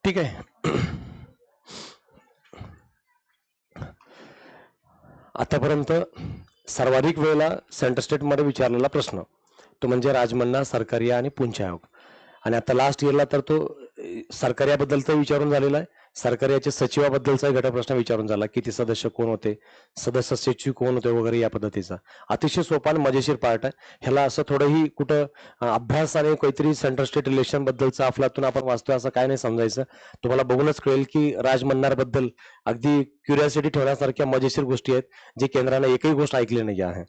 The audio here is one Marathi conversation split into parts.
ठीक आहे. आतापर्यंत सर्वाधिक वेळेला सेंटर स्टेटमध्ये विचारलेला प्रश्न तो म्हणजे राजमन्ना, सरकारिया आणि पुंछ आयोग. आणि आता लास्ट इयरला तर तो सरकारियाबद्दलचा विचारून झालेला आहे. सरकारियाच्या सचिवाबद्दलचा गट प्रश्न विचारून झाला, किती सदस्य कोण होते, सदस्य सचिव कोण होते वगैरे या पद्धतीचा. अतिशय सोपा आणि मजेशीर पार्ट आहे. ह्याला असं थोडंही कुठं अभ्यास आणि काहीतरी सेंटर स्टेट रिलेशन बद्दलचा अफलातून आपण वाचतोय असं काय नाही समजायचं. तुम्हाला बघूनच कळेल की राजमन्नार बद्दल अगदी क्युरिओसिटी ठेवण्यासारख्या मजेशीर गोष्टी आहेत, जे केंद्राने एकही गोष्ट ऐकली नाही आहे.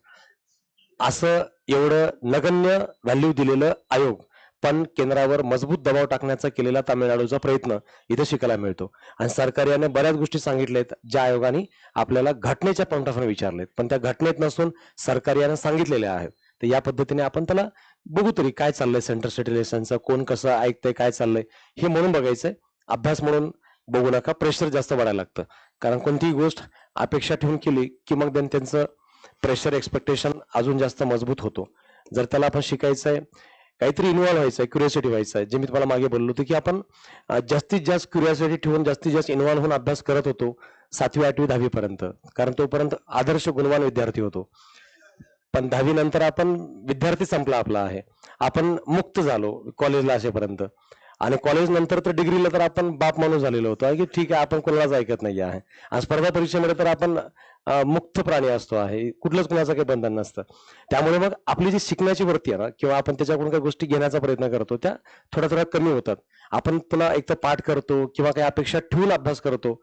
असं एवढं नगण्य व्हॅल्यू दिलेलं आयोग, पण केंद्रावर मजबूत दबाव टाकण्याचा केलेला तामिळनाडूचा प्रयत्न इथे शिकायला मिळतो. आणि सरकार्याने बऱ्याच गोष्टी सांगितल्यात ज्या आयोगाने आपल्याला घटनेच्या पॉईंट ऑफ विचारलेत, पण त्या घटनेत नसून सरकार्याने सांगितलेल्या आहेत. तर या पद्धतीने आपण त्याला बघू तरी काय चाललंय सेंटर स्टेट रिलेशनचं, कोण कसं ऐकतंय, काय चाललंय हे म्हणून बघायचंय. अभ्यास म्हणून बघू नका. प्रेशर जास्त वाढायला लागतं, कारण कोणतीही गोष्ट अपेक्षा ठेवून केली की मग त्यांचं प्रेशर एक्सपेक्टेशन अजून जास्त मजबूत होतो. जर त्याला आपण शिकायचंय, काहीतरी इन्व्हॉल्व व्हायचंय, क्युरिओसिटी व्हायचंय, जे मी तुम्हाला मागे बोललो होतो की आपण जास्तीत जास्त क्युरिओसिटी ठेवून जास्तीत जास्त इन्व्हॉल्व होऊन अभ्यास करत होतो 7वी 8वी 10वी पर्यंत, कारण तोपर्यंत आदर्श गुणवान विद्यार्थी होतो. पण 10वी नंतर आपण विद्यार्थी संपला आपला आहे, आपण मुक्त झालो कॉलेजला असेपर्यंत. आणि कॉलेज नंतर तर डिग्रीला तर आपण बाप माणूस झालेलो होतो की ठीक आहे आपण कोणालाच ऐकत नाही आहे. आणि स्पर्धा परीक्षेमध्ये तर आपण मुक्त प्राणी असतो आहे, कुठलंच कुणाचं काही बंधन नसतं. त्यामुळे मग आपली जी शिकण्याची वृत्ती आहे ना, किंवा आपण त्याच्याकडून काही गोष्टी घेण्याचा प्रयत्न करतो त्या थोड्या थोड्या कमी होतात. आपण पुन्हा एक तर पाठ करतो किंवा काही अपेक्षा ठेवून अभ्यास करतो.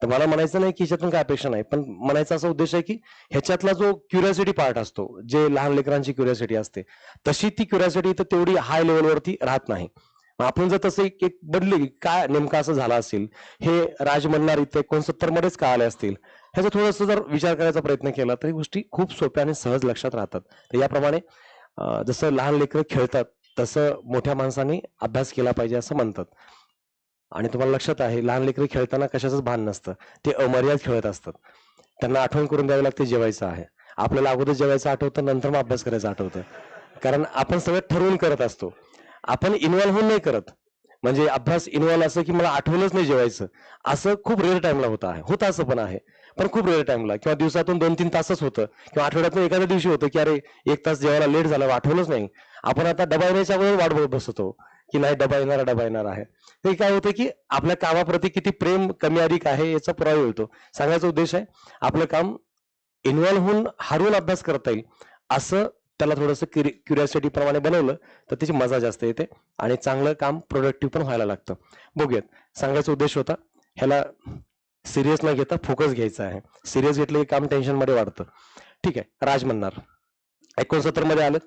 तर मला म्हणायचं नाही की ह्याच्यातून काय अपेक्षा नाही, पण म्हणायचा असा उद्देश आहे की ह्याच्यातला जो क्युरिओसिटी पार्ट असतो, जे लहान लेकरांची क्युरिओसिटी असते, तशी ती क्युरिओसिटी तर तेवढी हाय लेवलवरती राहत नाही. आपण जर तसं एक बदली काय नेमकं असं झालं असेल, हे राजमन्नार इथे 69 मध्येच का आले असतील, ह्याचा थोडस जर विचार करायचा प्रयत्न केला तर गोष्टी खूप सोप्या आणि सहज लक्षात राहतात. तर याप्रमाणे जसं लहान लेकरं खेळतात तसं मोठ्या माणसांनी अभ्यास केला पाहिजे असं म्हणतात. आणि तुम्हाला लक्षात आहे, लहान लेकरं खेळताना कशाचंच भान नसतं, ते अमर्याद खेळत असतात. त्यांना आठवण करून द्यावी लागते जेवायचं आहे. आपल्याला अगोदर जेवायचं आठवतं, नंतर मग अभ्यास करायचं आठवतं, कारण आपण सगळं ठरवून करत असतो. आपण इन्व्हॉल्व होऊन नाही करत. म्हणजे अभ्यास इन्व्हॉल्व असं की मला आठवलंच नाही जेवायचं, असं खूप रेअर टाइमला होतं असं पण आहे, पण खूप रेअर टाइमला, किंवा दिवसातून 2-3 तासच होतं, किंवा आठवड्यातून एखाद्या दिवशी होतं की अरे 1 तास जेवायला लेट झाला, आठवलंच नाही. आपण आता डबा येण्याच्या अगोदर वाट बघत बसतो की नाही डबा येणार आहे. ते काय होतं की आपल्या कामाप्रती किती प्रेम कमी अधिक आहे याचा पुरावा मिळतो. सांगायचा उद्देश आहे, आपलं काम इन्व्हॉल्व होऊन हरवून अभ्यास करता येईल असं त्याला थोडंसं क्युरिओसिटी प्रमाणे बनवलं तर त्याची मजा जास्त येते आणि चांगलं काम प्रोडक्टिव्ह पण व्हायला लागतं. बघूयात, सांगायचा उद्देश होता ह्याला सिरियस न घेता फोकस घ्यायचा आहे. सिरियस घेतलं की काम टेन्शन मध्ये वाढतं. ठीक आहे. राजमन्नार 69 मध्ये आलेत.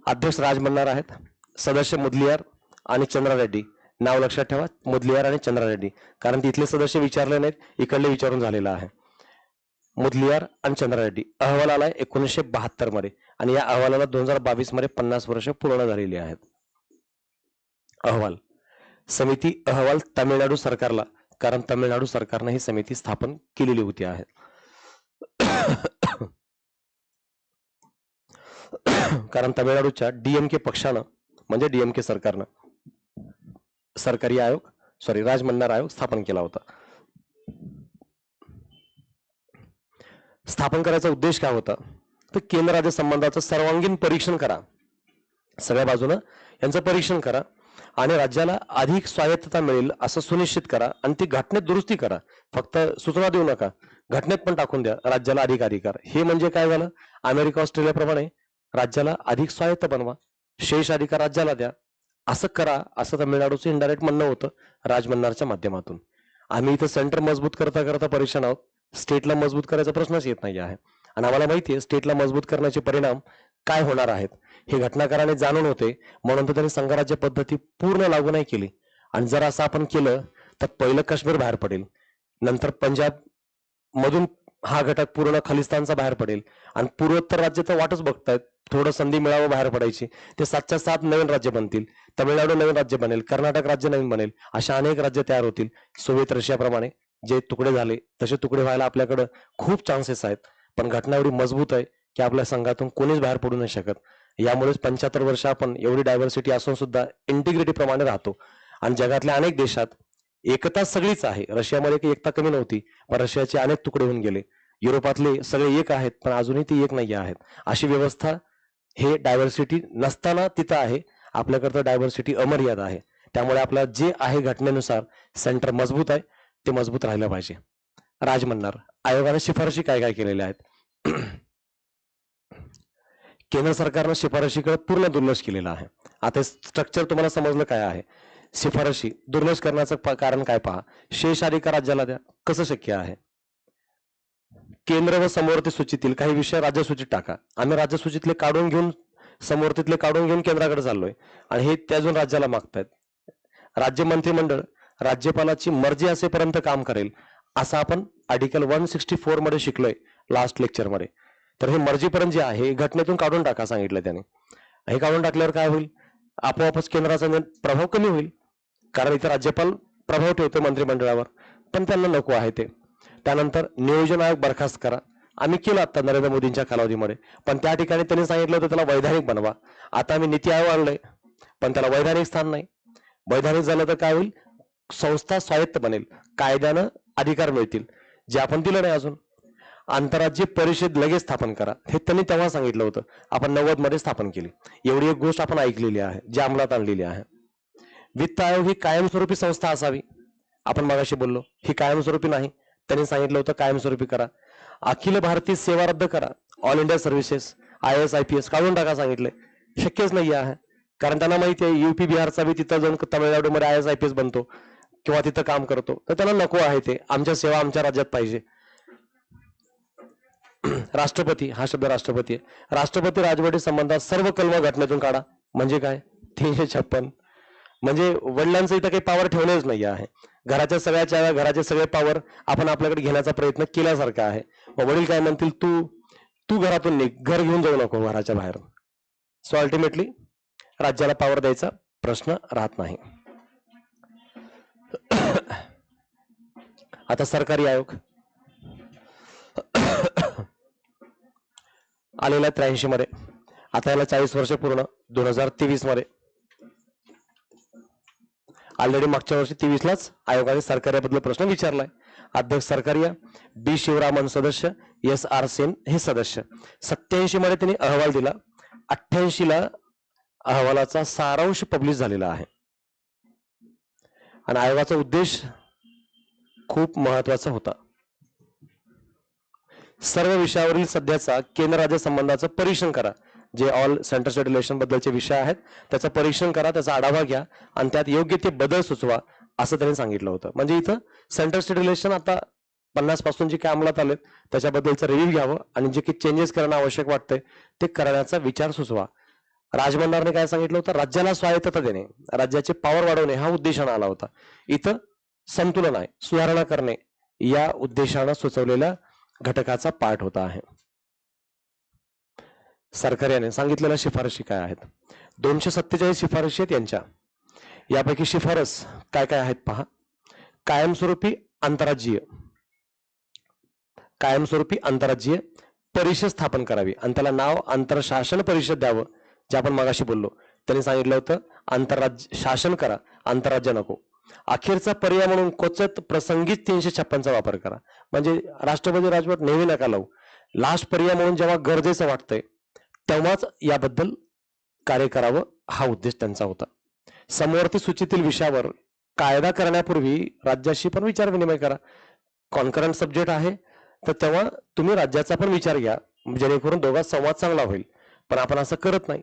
अध्यक्ष राजमन्नार आहेत, सदस्य मुदलियार आणि चंद्रा रेड्डी. नाव लक्षात ठेवा, मुदलियार आणि चंद्रा रेड्डी, कारण तिथले सदस्य विचारले नाहीत, इकडले विचारून झालेलं आहे. मुदलियार आणि चंद्रा रेड्डी. अहवाल आलाय 1972 मध्ये, आणि या अहवालाला 2022 मध्ये 50 वर्ष पूर्ण झालेली आहेत. अहवाल समिती अहवाल तामिळनाडू सरकारला, कारण तामिळनाडू सरकारने ही समिती स्थापन केलेली होती आहे. कारण तामिळनाडूच्या डीएमके पक्षानं म्हणजे डीएमके सरकारनं सरकारी आयोग राजमन्नार आयोग स्थापन केला होता. स्थापन करायचा उद्देश काय होता, तर केंद्र राज्य संबंधाचं सर्वांगीण परीक्षण करा, सगळ्या बाजूनं यांचं परीक्षण करा आणि राज्याला अधिक स्वायत्तता मिळेल असं सुनिश्चित करा आणि ती घटनेत दुरुस्ती करा. फक्त सूचना देऊ नका, घटनेत पण टाकून द्या राज्याला अधिक अधिकार. हे म्हणजे काय झालं, अमेरिका ऑस्ट्रेलियाप्रमाणे राज्याला अधिक स्वायत्त बनवा, शेष अधिकार राज्याला द्या, असं करा असं तामिळनाडूचं इनडायरेक्ट म्हणणं होतं राजमन्नारच्या माध्यमातून. आम्ही इथं सेंटर मजबूत करता करता परेशान आहोत, स्टेटला मजबूत करायचा प्रश्नच येत नाही आहे. आणि आम्हाला माहिती आहे स्टेटला मजबूत करण्याचे परिणाम काय होणार आहेत हे घटनाकाराने जाणून होते, म्हणून तर त्यांनी संघराज्य पद्धती पूर्ण लागू नाही केली. आणि जर असं आपण केलं तर पहिलं काश्मीर बाहेर पडेल, नंतर पंजाब मधून हा घटक पूर्ण खालिस्तानचा बाहेर पडेल, आणि पूर्वोत्तर राज्य तर वाटच बघतायत थोडं संधी मिळावं बाहेर पडायची. ते 7च्या 7 नवीन राज्य बनतील, तामिळनाडू नवीन राज्य बनेल, कर्नाटक राज्य नवीन बनेल, अशा अनेक राज्य तयार होतील. सोव्हिएत रशियाप्रमाणे जे तुकडे झाले तसे तुकडे व्हायला आपल्याकडे खूप चान्सेस आहेत. पण घटना एवढी मजबूत आहे की आपल्या संघातून कोणीच बाहेर पडू नाही शकत. यामुळेच 75 वर्ष आपण एवढी डायव्हर्सिटी असून सुद्धा इंटिग्रिटी प्रमाणे राहतो. आणि जगातल्या अनेक देशात एकता सगळीच आहे. रशियामध्ये काही एकता कमी नव्हती, पण रशियाचे अनेक तुकडे होऊन गेले. युरोपातले सगळे एक आहेत, पण अजूनही ती एक नाही आहेत. अशी व्यवस्था हे डायव्हर्सिटी नसताना तिथं आहे. आपल्याकडं डायव्हर्सिटी अमर्याद आहे. त्यामुळे आपला जे आहे घटनेनुसार सेंटर मजबूत आहे, ते मजबूत राहिलं पाहिजे. राज म्हणणार, आयोगाने शिफारशी काय काय केलेल्या आहेत? केंद्र सरकारनं शिफारशीकडे पूर्ण दुर्लक्ष केलेलं आहे. आता स्ट्रक्चर तुम्हाला समजलं काय आहे. शिफारशी दुर्लक्ष करण्याचं कारण काय पहा. शेष अधिकार राज्याला द्या. कसं शक्य आहे? केंद्र व समवर्ती सूचीतील काही विषय राज्य सूचीत टाका. आम्ही राज्य सूचीतले काढून घेऊन समवर्तीतले काढून घेऊन केंद्राकडे चाललोय आणि हे ते अजून राज्याला मागतायत. राज्य मंत्रिमंडळ राज्यपालाची मर्जी असेपर्यंत काम करेल असं आपण आर्टिकल 164 मध्ये शिकलोय लास्ट लेक्चर मध्ये. तर हे मर्जीपर्यंत जे आहे हे घटनेतून काढून टाका सांगितलं त्याने. हे काढून टाकल्यावर काय होईल? आपोआपच केंद्राचा प्रभाव कमी होईल, कारण इथं राज्यपाल प्रभाव ठेवतो मंत्रिमंडळावर, पण त्यांना नको आहे ते. त्यानंतर नियोजन आयोग बरखास्त करा. आम्ही केलं आता नरेंद्र मोदींच्या कालावधीमध्ये, पण त्या ठिकाणी त्यांनी सांगितलं होतं त्याला वैधानिक बनवा. आता आम्ही नीती आयोग आणलंय, पण त्याला वैधानिक स्थान नाही. वैधानिक झालं तर काय होईल? संस्था स्वायत्त बनेल, कायद्यानं अधिकार मिळतील, जे आपण दिलं नाही अजून. आंतरराज्य परिषद लगेच स्थापन करा, हे त्यांनी तेव्हा सांगितलं होतं. आपण 90 मध्ये स्थापन केली. एवढी एक गोष्ट आपण ऐकलेली आहे, जी अंमलात आणलेली आहे. वित्त आयोग ही कायमस्वरूपी संस्था असावी. आपण मगाशी बोललो ही कायमस्वरूपी नाही, त्यांनी सांगितलं होतं कायमस्वरूपी करा. अखिल भारतीय सेवा रद्द करा. All India services, IAS IPS काढून टाका सांगितले. शक्यच नाही आहे, कारण त्यांना माहिती आहे UP बिहारचा बी तिथं जाऊन तमिळनाडूमध्ये IAS IPS बनतो किंवा तिथं काम करतो, तर त्यांना नको आहे ते. आमच्या सेवा आमच्या राज्यात पाहिजे. राष्ट्रपती, हा शब्द राष्ट्रपती आहे. राष्ट्रपती राजवटी संबंधात सर्व कलम घटनेतून काढा. म्हणजे काय? 356. म्हणजे वडिलांचं इथं काही पॉवर ठेवणंच नाही आहे. घराच्या सगळ्या चाव्या, घराचे सगळे पॉवर आपण आपल्याकडे घेण्याचा प्रयत्न केल्यासारखा आहे. मग वडील काय म्हणतील, तू तू घरातून निघ, घर घेऊन जाऊ नको घराच्या बाहेर. सो अल्टिमेटली राज्याला पॉवर द्यायचा प्रश्न राहत नाही. आता सरकारी आयोग आलेला 83 मध्ये, आता याला 40 वर्ष पूर्ण 2023 मध्ये. ऑलरेडी मागच्या वर्षी 23लाच आयोगाने सरकार्याबद्दल प्रश्न विचारलाय. अध्यक्ष सरकारिया B शिवरामन सदस्य, SR सेन हे सदस्य. 87 मध्ये त्यांनी अहवाल दिला. 88ला अहवालाचा सारांश पब्लिश झालेला आहे. आणि आयोगाचा उद्देश खूप महत्वाचा होता. सर्व विषयावरील सध्याचा केंद्र राज्य संबंधाचं परीक्षण करा. जे ऑल सेंटर स्टेट रिलेशन बद्दलचे विषय आहेत त्याचं परीक्षण करा, त्याचा आढावा घ्या आणि त्यात योग्य ते बदल सुचवा, असं त्यांनी सांगितलं होतं. म्हणजे इथं सेंटर स्टेट रिलेशन आता 50 पासून जे काय अंमलात आले त्याच्याबद्दलचं रिव्ह्यू घ्यावं आणि जे काही चेंजेस करणं आवश्यक वाटतंय ते करण्याचा विचार सुचवा. राजमंडारने काय सांगितलं होतं? राज्याला स्वायत्तता देणे, राज्याचे पॉवर वाढवणे हा उद्देशानं आला होता. इथं संतुलन आहे, सुधारणा करणे या उद्देशानं सुचवलेल्या घटकाचा पार्ट होता आहे. सरकार्याने सांगितलेल्या शिफारशी काय आहेत? 247 शिफारशी आहेत यांच्या. यापैकी शिफारस काय काय आहेत पहा. कायमस्वरूपी आंतरराज्यीय आंतरराज्यीय परिषद स्थापन करावी आणि त्याला नाव आंतरशासन परिषद द्यावं. जे आपण मगाशी बोललो, त्यांनी सांगितलं होतं आंतरराज्य शासन करा, आंतरराज्य नको. अखेरचा पर्याय म्हणून क्वचित प्रसंगीच 356चा वापर करा. म्हणजे राष्ट्रपती राजवट नेहमी नका लावू. लास्ट पर्याय म्हणून जेव्हा गरजेचं वाटतंय तेव्हाच याबद्दल कार्य करावं, हा उद्देश त्यांचा होता. समवर्ती सूचीतील विषयावर कायदा करण्यापूर्वी राज्याशी पण विचार विनिमय करा. कॉन्करंट सब्जेक्ट आहे तर तेव्हा तुम्ही राज्याचा पण विचार घ्या, जेणेकरून दोघात संवाद चांगला होईल. पण आपण असं करत नाही.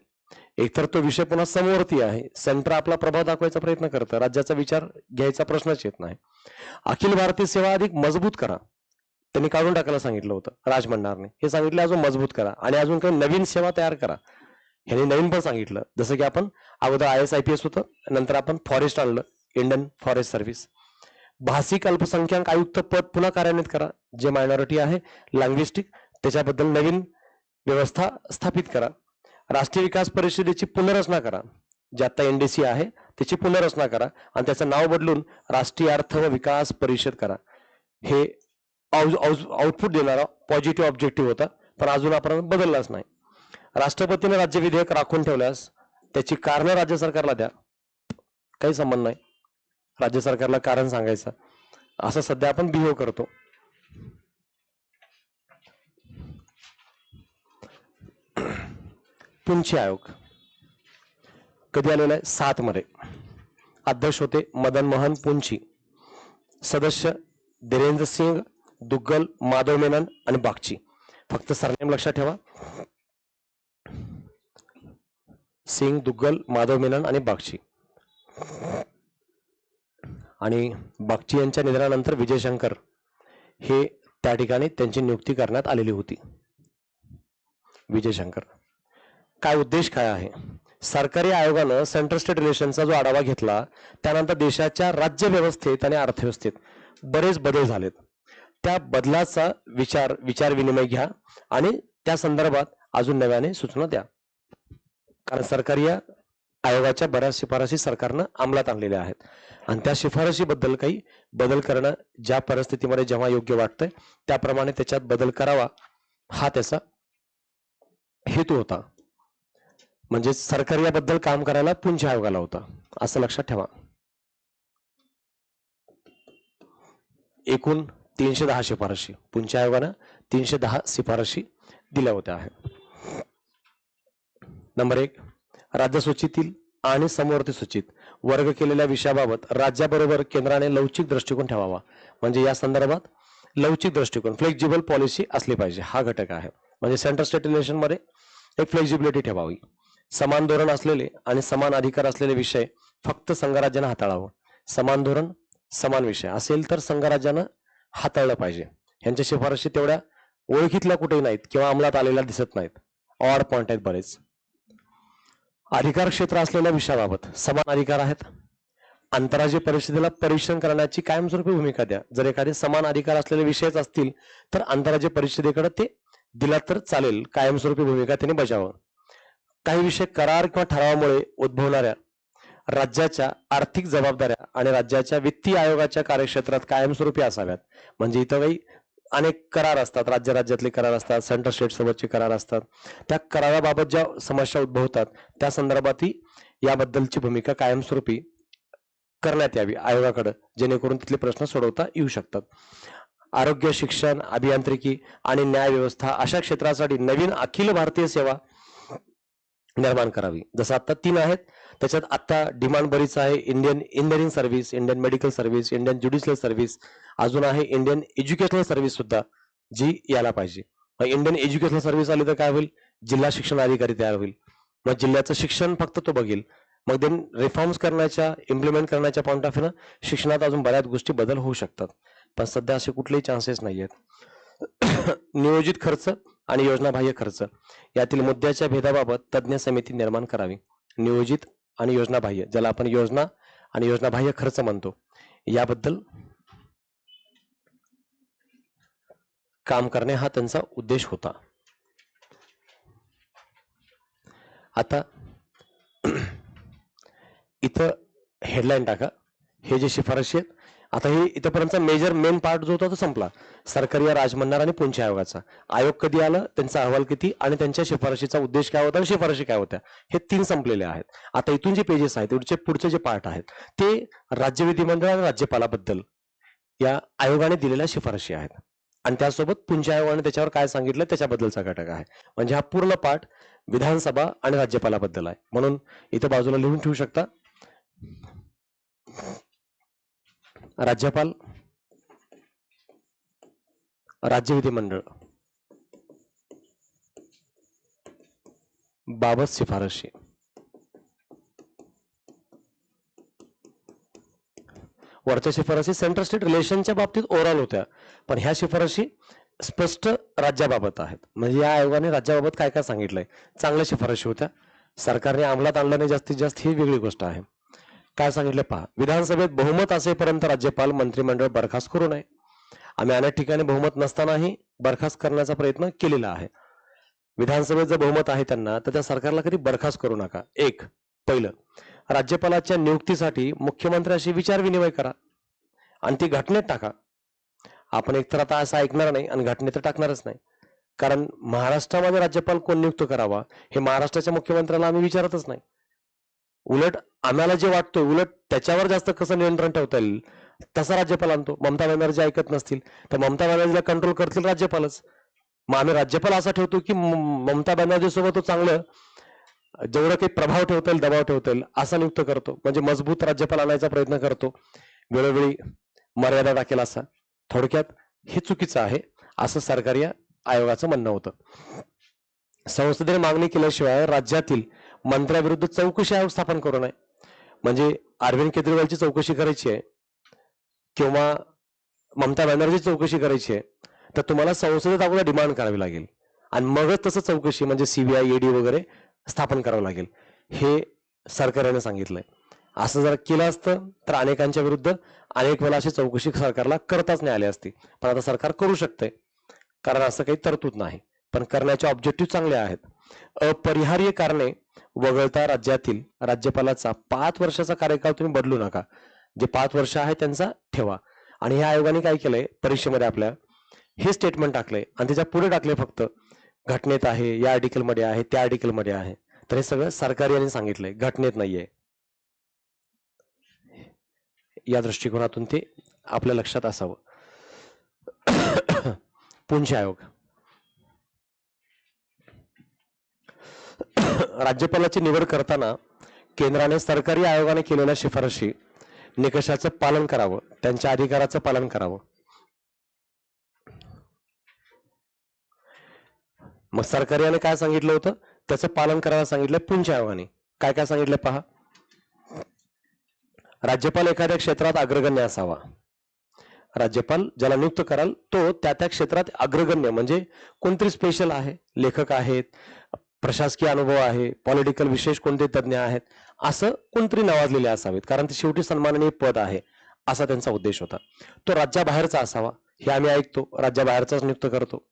एकतर तो विषय पुन्हा समवर्ती आहे, सेंटर आपला प्रभाव दाखवायचा प्रयत्न करतं, राज्याचा विचार घ्यायचा प्रश्नच येत नाही. अखिल भारतीय सेवा अधिक मजबूत करा, त्यांनी काढून टाकायला सांगितलं होतं राजमंडारने. हे सांगितलं अजून मजबूत करा आणि अजून काही नवीन सेवा तयार करा. ह्याने नवीन पण सांगितलं, जसं की आपण अगोदर IAS IPS होतं, नंतर आपण फॉरेस्ट आणलं, इंडियन फॉरेस्ट सर्व्हिस. भाषिक अल्पसंख्याक आयुक्त पद पुन्हा कार्यान्वित करा. जे मायनॉरिटी आहे लँग्विस्टिक त्याच्याबद्दल नवीन व्यवस्था स्थापित करा. राष्ट्रीय विकास परिषदेची पुनर्रचना करा. जे आता NDC आहे त्याची पुनर्रचना करा आणि त्याचं नाव बदलून राष्ट्रीय अर्थ व विकास परिषद करा. हे आउटपुट देणारा पॉझिटिव्ह ऑब्जेक्टिव्ह होता, पण अजून आपण बदललाच नाही. राष्ट्रपतीने राज्य विधेयक राखून ठेवल्यास त्याची कारणं राज्य सरकारला द्या, काही संबंध नाही. राज्य सरकारला कारण सांगायचं, असं सध्या आपण बिहेव करतो. पुंछी आयोग कधी आलेला आहे? 7 मध्ये. अध्यक्ष होते मदन मोहन पुंछी, सदस्य धीरेंद्र सिंग दुग्गल, माधव मेनन आणि बागची. फक्त सरनेम लक्षात ठेवा, सिंग, दुग्गल, माधव मेनन आणि बागची. आणि बागची यांच्या निधनानंतर विजय शंकर हे त्या ठिकाणी त्यांची नियुक्ती करण्यात आलेली होती. विजय शंकर. काय उद्देश काय आहे? सरकारी आयोगानं सेंट्रल स्टेट रिलेशनचा जो आढावा घेतला, त्यानंतर देशाच्या राज्य व्यवस्थेत आणि अर्थव्यवस्थेत बरेच बदल झालेत. त्या बदलाचा विचार विनिमय घ्या आणि त्या संदर्भात अजून नव्याने सूचना द्या. कारण सरकारी आयोगाच्या बऱ्याच शिफारसी सरकारनं अंमलात आणलेल्या आहेत आणि त्या शिफारशीबद्दल काही बदल करणं ज्या परिस्थितीमध्ये जेव्हा योग्य वाटतंय त्याप्रमाणे त्याच्यात बदल करावा, हा त्याचा हेतू होता. म्हणजे सरकारी याबद्दल काम करायला पुंछ आयोगाला होता, असं लक्षात ठेवा. एकूण 310 शिफारशी पुंछ आयोगानं 310 शिफारशी दिल्या होत्या आहेत. नंबर 1, राज्य सूचीतील आणि समवर्ती सूचित वर्ग केलेल्या विषयाबाबत राज्याबरोबर केंद्राने लवचिक दृष्टिकोन ठेवावा. म्हणजे या संदर्भात लवचिक दृष्टिकोन, फ्लेक्झिबल पॉलिसी असली पाहिजे, हा घटक आहे. म्हणजे सेंट्रल स्टेट रिलेशन मध्ये एक फ्लेक्झिबिलिटी ठेवावी. समान धोरण असलेले आणि समान अधिकार असलेले विषय फक्त संघराज्यानं हाताळावं. समान धोरण, समान विषय असेल तर संघराज्यानं हाताळलं पाहिजे. यांच्या शिफारशी तेवढ्या ओळखीतल्या कुठेही नाहीत किंवा अंमलात आलेल्या दिसत नाहीत. ऑड पॉइंट आहेत बरेच. अधिकार क्षेत्र असलेल्या विषयाबाबत समान अधिकार आहेत. आंतरराज्यीय परिषदेला परीक्षण करण्याची कायमस्वरूपी भूमिका द्या. जर एखादे समान अधिकार असलेले विषयच असतील तर आंतरराज्यीय परिषदेकडे ते दिला तर चालेल, कायमस्वरूपी भूमिका त्यांनी बजावं. काही विषय करार किंवा ठरावामुळे उद्भवणाऱ्या राज्याच्या आर्थिक जबाबदाऱ्या आणि राज्याच्या वित्तीय आयोगाच्या कार्यक्षेत्रात कायमस्वरूपी असाव्यात. म्हणजे इथं काही अनेक करार असतात, राज्यातले करार असतात, सेंट्रल स्टेट सोबतचे करार असतात. त्या कराराबाबत ज्या समस्या उद्भवतात त्या संदर्भातही याबद्दलची भूमिका कायमस्वरूपी करण्यात यावी आयोगाकडे, जेणेकरून तिथले प्रश्न सोडवता येऊ शकतात. आरोग्य, शिक्षण, अभियांत्रिकी आणि न्याय व्यवस्था अशा क्षेत्रासाठी नवीन अखिल भारतीय सेवा निर्माण करावी. जसं आता 3 आहेत, त्याच्यात आता डिमांड बरीच आहे. Indian engineering service, Indian medical service, Indian judicial service, अजून आहे इंडियन एज्युकेशनल सर्व्हिस सुद्धा, जी यायला पाहिजे. इंडियन एज्युकेशनल सर्व्हिस आली तर काय होईल? जिल्हा शिक्षण अधिकारी तयार होईल. मग जिल्ह्याचं शिक्षण फक्त तो बघेल. मग देन रिफॉर्म्स करण्याच्या, इम्प्लिमेंट करण्याच्या पॉईंट ऑफ व्ह्यूनं शिक्षणात अजून बऱ्याच गोष्टी बदल होऊ शकतात, पण सध्या असे कुठलेही चान्सेस नाही आहेत. नियोजित खर्च आणि योजनाबाह्य खर्च यातील मुद्द्याच्या भेदाबाबत तज्ज्ञ समिती निर्माण करावी. नियोजित आणि योजनाबाह्य, ज्याला आपण योजना आणि योजनाबाह्य खर्च म्हणतो, याबद्दल काम करणे हा त्यांचा उद्देश होता. आता इथं हेडलाईन टाका. हे जे शिफारशी आहेत, आता हे इथपर्यंतचा मेजर मेन पार्ट जो होता तो संपला. सरकारी राजमंडार आणि पुंछ आयोगाचा. आयोग कधी आलं, त्यांचा अहवाल किती आणि त्यांच्या शिफारशीचा उद्देश काय होता आणि शिफारशी काय होत्या, हे 3 संपलेले आहेत. आता इथून जे पेजेस आहेत, पुढचे जे पार्ट आहेत ते राज्य विधिमंडळ आणि राज्यपालाबद्दल या आयोगाने दिलेल्या शिफारशी आहेत आणि त्यासोबत पुंछ आयोगाने त्याच्यावर काय सांगितलं त्याच्याबद्दलचा घटक आहे. म्हणजे हा पूर्ण पाठ विधानसभा आणि राज्यपालाबद्दल आहे. म्हणून इथं बाजूला लिहून ठेवू शकता. राज्यपाल, राज्य विधिमंडळ बाबत शिफारशी. वरच्या शिफारशी सेंट्रल स्टेट रिलेशनच्या बाबतीत ओव्हरऑल होत्या, पण ह्या शिफारशी स्पष्ट राज्याबाबत आहेत. म्हणजे या आयोगाने राज्याबाबत काय काय सांगितलंय, चांगल्या शिफारशी होत्या. सरकारने अंमलात आणलं नाही जास्तीत जास्त, ही वेगळी गोष्ट आहे. काय सांगितलं पहा. विधानसभेत बहुमत असेपर्यंत राज्यपाल मंत्रिमंडळ बरखास्त करू नये. आम्ही अनेक ठिकाणी बहुमत नसतानाही बरखास्त करण्याचा प्रयत्न केलेला आहे. विधानसभेत जर बहुमत आहे त्यांना, तर त्या सरकारला कधी बरखास्त करू नका. एक, पहिलं, राज्यपालाच्या नियुक्तीसाठी मुख्यमंत्र्याशी विचार विनिमय करा आणि ती घटनेत टाका. आपण एकतर आता असं ऐकणार नाही आणि घटनेत तर टाकणारच नाही. कारण महाराष्ट्रामध्ये राज्यपाल कोण नियुक्त करावा हे महाराष्ट्राच्या मुख्यमंत्र्याला आम्ही विचारतच नाही. उलट आम्हाला जे वाटतंय उलट त्याच्यावर जास्त कसं नियंत्रण ठेवता येईल तसा राज्यपाल आणतो. ममता बॅनर्जी ऐकत नसतील तर ममता बॅनर्जीला कंट्रोल करतील राज्यपालच. मग आम्ही राज्यपाल असा ठेवतो की ममता बॅनर्जी सोबत तो चांगलं जेवढं काही प्रभाव ठेवता येईल दबाव ठेवता येईल असा नियुक्त करतो. म्हणजे मजबूत राज्यपाल आणायचा प्रयत्न करतो, वेळोवेळी मर्यादा टाकेल असा. थोडक्यात हे चुकीचं आहे असं सरकारी आयोगाचं म्हणणं होतं. संसदेने मागणी केल्याशिवाय राज्यातील मंत्र्याविरुद्ध चौकशी आयोग स्थापन करू नये. म्हणजे अरविंद केजरीवालची चौकशी करायची आहे किंवा ममता बॅनर्जी चौकशी करायची आहे तर तुम्हाला संसदेत अगोदर डिमांड करावी लागेल आणि मगच तसं चौकशी म्हणजे सीबीआय ईडी वगैरे स्थापन करावं लागेल, हे सरकारने सांगितलंय. असं जर केलं असतं तर अनेकांच्या विरुद्ध अनेक वेळा अशी चौकशी सरकारला करताच नाही आली असती. पण आता सरकार करू शकते कारण असं काही तरतूद नाही, पण करण्याचे ऑब्जेक्टिव्ह चांगले आहेत. अपरिहार्य कारणे वगळता राज्यातील राज्यपालाचा 5 वर्षाचा कार्यकाळ तुम्ही बदलू नका. जे 5 वर्ष आहे त्यांचा ठेवा. आणि ह्या आयोगाने काय केलंय परीक्षेमध्ये आपल्या हे स्टेटमेंट टाकलंय आणि त्याच्या पुढे टाकले फक्त घटनेत आहे, या आर्टिकलमध्ये आहे, त्या आर्टिकलमध्ये आहे. तर हे सगळं सरकारी यांनी सांगितलंय, घटनेत नाहीये. या दृष्टिकोनातून ते आपल्या लक्षात असावं. पुंछ आयोग. राज्यपालाची निवड करताना केंद्राने सरकारी आयोगाने केलेल्या शिफारशी निकषाचं पालन करावं, त्यांच्या अधिकाराचं पालन करावं. मग सरकारी काय सांगितलं होतं त्याचं पालन करायला सांगितलं पुंछ आयोगाने. काय काय सांगितलं पहा. राज्यपाल एखाद्या क्षेत्रात अग्रगण्य असावा. राज्यपाल ज्याला नियुक्त कराल तो त्या त्या क्षेत्रात अग्रगण्य म्हणजे कोणतरी स्पेशल आहे, लेखक आहेत, प्रशासकीय अनुभव आहे, पॉलिटिकल विशेष कोणते तज्ज्ञ आहेत, असं कोणतरी नावाजलेले असावेत कारण ते शेवटी सन्माननीय पद आहे असा त्यांचा उद्देश होता. तो राज्याबाहेरचा असावा, हे आम्ही ऐकतो राज्याबाहेरचाच नियुक्त करतो.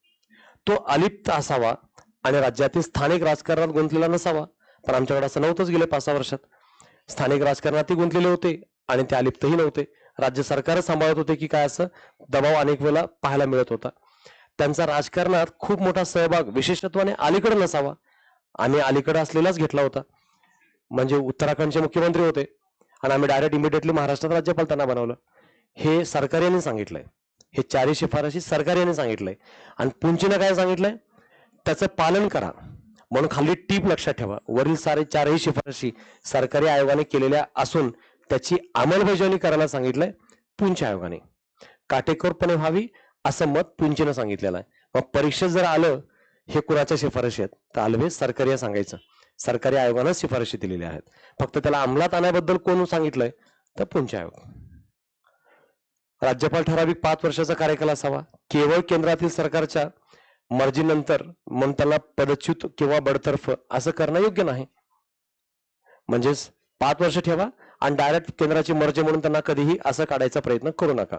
तो अलिप्त असावा आणि राज्यातील स्थानिक राजकारणात गुंतलेला नसावा. पण आमच्याकडे असं नव्हतंच गेले 5-6 वर्षात. स्थानिक राजकारणातही गुंतलेले होते आणि ते अलिप्तही नव्हते. राज्य सरकारच सांभाळत होते की काय असं दबाव अनेक वेळा पाहायला मिळत होता. त्यांचा राजकारणात खूप मोठा सहभाग विशेषत्वाने अलीकडे नसावा. आम्ही अलीकडे असलेलाच घेतला होता. म्हणजे उत्तराखंडचे मुख्यमंत्री होते आणि आम्ही डायरेक्ट इमिडिएटली महाराष्ट्रात राज्यपाल त्यांना बनवलं. हे सरकारने सांगितलंय. हे 4 शिफारशी सरकारने सांगितलंय आणि पुंचीनं काय सांगितलंय त्याचं पालन करा म्हणून खाली टीप लक्षात ठेवा. वरील 4ही शिफारशी सरकारी आयोगाने केलेल्या असून त्याची अंमलबजावणी करायला सांगितलंय पुंछ आयोगाने. काटेकोरपणे व्हावी असं मत पुंचीनं सांगितलेलं आहे. मग परीक्षेत जर आलं हे कुणाच्या शिफारशी आहेत तर आलवे सरकारी सांगायचं. सरकारी आयोगानं शिफारशी दिलेल्या आहेत. फक्त त्याला अंमलात आणण्याबद्दल कोण सांगितलंय तर पुंछ आयोग. राज्यपाल ठराविक 5 वर्षाचा कार्यकाल असावा. केवळ केंद्रातील सरकारच्या मर्जीनंतर मग त्याला पदच्युत किंवा बडतर्फ असं करणं योग्य नाही. म्हणजेच 5 वर्ष ठेवा आणि डायरेक्ट केंद्राची मर्जी म्हणून त्यांना कधीही असं काढायचा प्रयत्न करू नका.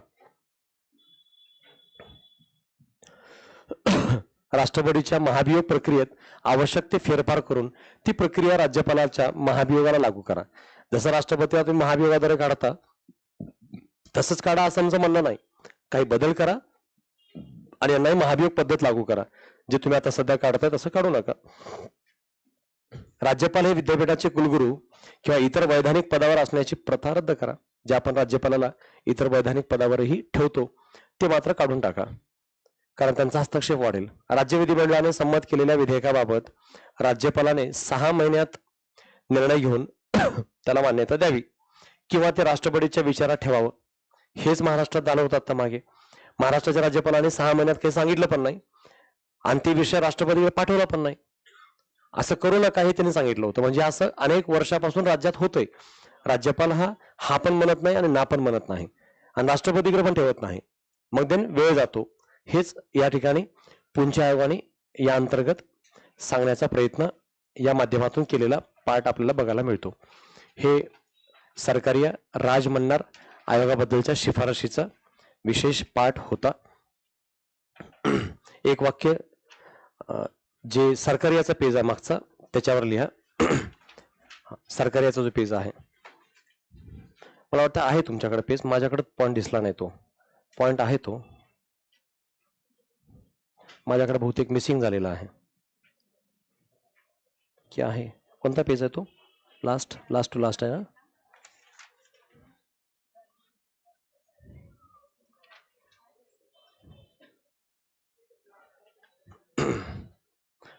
राष्ट्रपतीच्या महाभियोग प्रक्रियेत आवश्यक ते फेरफार करून ती प्रक्रिया राज्यपालाच्या महाभियोगाला लागू करा. जसं राष्ट्रपतीला तुम्ही महाभियोगाद्वारे काढता तसंच काढा असं आमचं म्हणणं नाही. काही बदल करा आणि यांनाही महाभियोग पद्धत लागू करा. जे तुम्ही आता सध्या काढताय तसं काढू नका. राज्यपाल हे विद्यापीठाचे कुलगुरू किंवा इतर वैधानिक पदावर असण्याची प्रथा रद्द करा. जे आपण राज्यपालाला इतर वैधानिक पदावरही ठेवतो ते मात्र काढून टाका कारण त्यांचा हस्तक्षेप वाढेल. राज्य विधिमंडळाने संमत केलेल्या विधेयकाबाबत राज्यपालाने 6 महिन्यात निर्णय घेऊन त्याला मान्यता द्यावी किंवा ते राष्ट्रपतीच्या विचारात ठेवावं. हेच महाराष्ट्रात झालं होतं आता मागे. महाराष्ट्राच्या राज्यपालाने 6 महिन्यात काही सांगितलं पण नाही आणि ते विषय राष्ट्रपतीकडे पाठवला पण नाही. असं करू नका हे त्यांनी सांगितलं होतं. म्हणजे असं अनेक वर्षापासून राज्यात होतंय. राज्यपाल हा पण म्हणत नाही आणि ना पण म्हणत नाही आणि राष्ट्रपतीकडे पण ठेवत नाही. मग देन वेळ जातो. हेच या ठिकाणी पुंछ आयोगाने या अंतर्गत सांगण्याचा प्रयत्न या माध्यमातून केलेला पाठ आपल्याला बघायला मिळतो. हे सरकारी राज मन्नार आयोगाबद्दलच्या शिफारशीचा विशेष पाठ होता. एक वाक्य जे सरकारी याचा पेज आहे मागचा त्याच्यावर लिहा. सरकारी याचा जो पेज आहे मला वाटतं आहे तुमच्याकडे पेज, माझ्याकडे पॉइंट दिसला नाही. तो पॉइंट आहे तो माझ्याकडे बहुतेक मिसिंग झालेला आहे की आहे. कोणता पेज आहे तो? लास्ट लास्ट टू लास्ट आहे ना.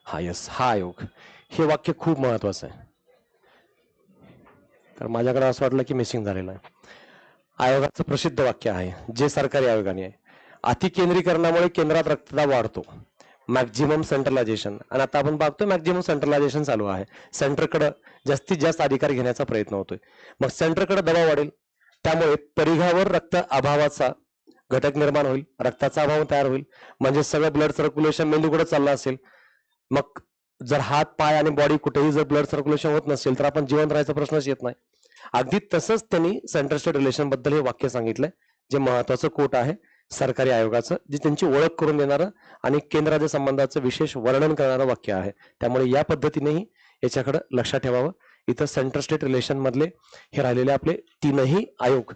हा यस, हा आयोग. हे वाक्य खूप महत्वाचं आहे, कारण माझ्याकडे असं वाटलं की मिसिंग झालेलं आहे. आयोगाचं प्रसिद्ध वाक्य आहे, जे सरकारी आयोगाने आहे: अति केंद्रीकरणामुळे केंद्रात रक्तदाब वाढतो. मॅक्झिमम सेंट्रलायझेशन. आणि आता आपण बघतोय मॅक्झिमम सेंट्रलायझेशन चालू आहे. सेंटरकडे जास्तीत जास्त अधिकार घेण्याचा प्रयत्न होतोय. मग सेंटरकडे दबाव वाढेल, त्यामुळे परिघावर रक्त अभावाचा घटक निर्माण होईल, रक्ताचा अभाव तयार होईल. म्हणजे सगळं ब्लड सर्क्युलेशन मेंदूकडे चाललं असेल. मग जर हात पाय आणि बॉडी कुठेही जर ब्लड सर्क्युलेशन होत नसेल तर आपण जिवंत राहायचा प्रश्नच येत नाही. अगदी तसंच त्यांनी सेंट्रल स्टेट रिलेशन बद्दल हे वाक्य सांगितलंय, जे महत्वाचं कोट आहे सरकारी आयोगाचं, जे त्यांची ओळख करून देणारं आणि केंद्राच्या संबंधाचं विशेष वर्णन करणारं वाक्य आहे. त्यामुळे या पद्धतीनेही याच्याकडे लक्षात ठेवावं. इथं सेंट्रल स्टेट रिलेशन मधले हे राहिलेले आपले तीनही आयोग,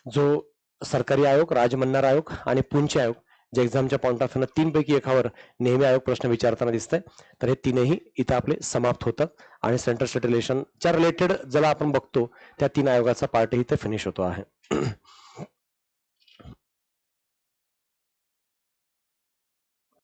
जो सरकारी आयोग, राजमन्नार आयोग आणि पुंछ आयोग, जे एक्झामच्या पॉईंट ऑफ व्ह्यू 3 पैकी एकावर नेहमी आयोग प्रश्न विचारताना दिसतंय, तर हे तीनही इथं आपले समाप्त होतात आणि सेंट्रल स्टेट रिलेशनच्या रिलेटेड ज्याला आपण बघतो त्या 3 आयोगाचा पार्ट इथे फिनिश होतो आहे.